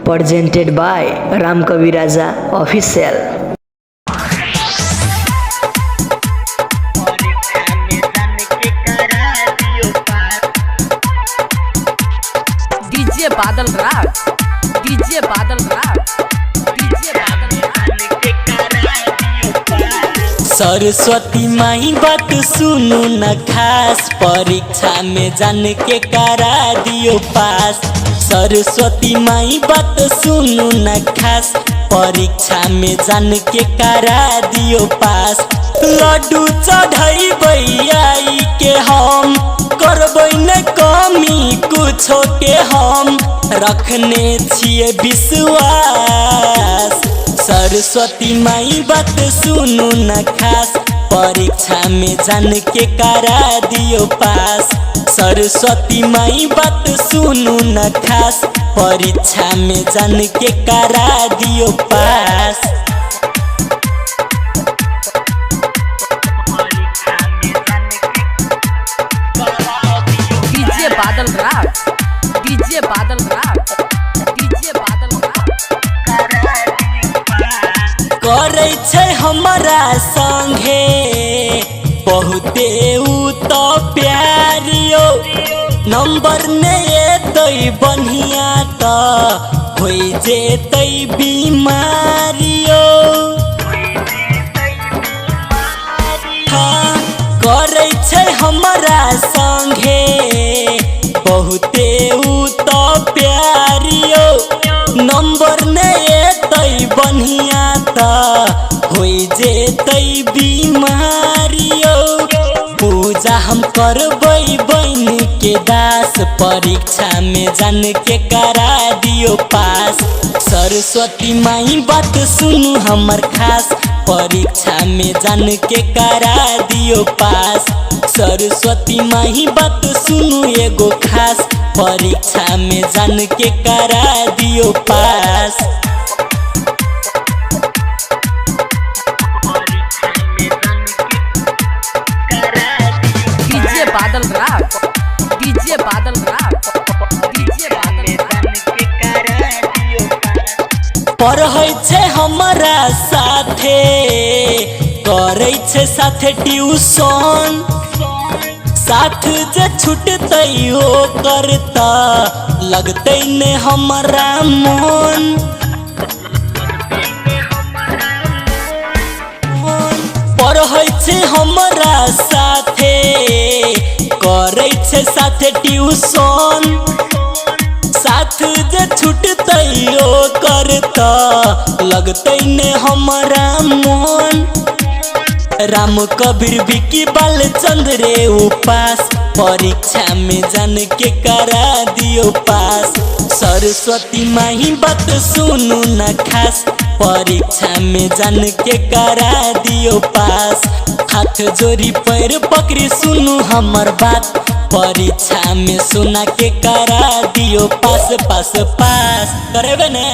presented by Ram Kavi Raja Official। DJ Badal Raj, DJ Badal Raj, DJ Badal Raj. Saraswati माई बात सुनू न खास, परीक्षा में जान के करा दियो पास। सरस्वती माई बात सुनू न खास, परीक्षा में जान के करा दियो पास। लड्डू चढ़ाई बैयाई के हम करबै न कमी कुछो के हम रखने छिए विश्वास। सरस्वती माई बात सुनू न खास, परीक्षा में जान के करा दियो पास। सरस्वती माई बात सुनू न खास, परीक्षा में जान के करा दियो पास। DJ Badal Raj, DJ Badal Raj, DJ Badal राज। करे छै हमारा संगे बहुते उ तो प्यारियो, नंबर ने एतै बढ़िया तो हो जेतै बीमारियो। हाँ, करे छै हमारा संगे बहुते उ तो प्यारियो, नंबर ने एतै बढ़िया तो हो जेतै बीमारियो। पूजा हम करबै बन के दास, परीक्षा में जान के करा दियो पास। सरस्वती माई बात सुनू हमर खास, परीक्षा में जान के करा दियो पास। सरस्वती माई बात सुनू एगो खास, परीक्षा में जान के करा दियो पास। DJ Badal Raj, DJ Badal Raj, DJ Badal राज। पढ़ै छै हमरा साथे, करै छै साथे ट्यूशन। साथ जे छूटतै ओ करता लगतै ने हमरा मन। पढ़ै छै हमरा साथे, करै छै साथे ट्यूशन। साथ जे छूटतै ओ करता लगतै ने हमरा मन। राम कबीर विकी बालचंद्र रे उपास, परीक्षा में जान के करा दियो पास। सरस्वती माई बात सुनू न खास, परीक्षा में जान के करा दियो पास। हाथ जोड़ी पैर पकड़ी सुनू हमर बात, परीक्षा में सुना के करा दियो पास। पास पास करेबे ने।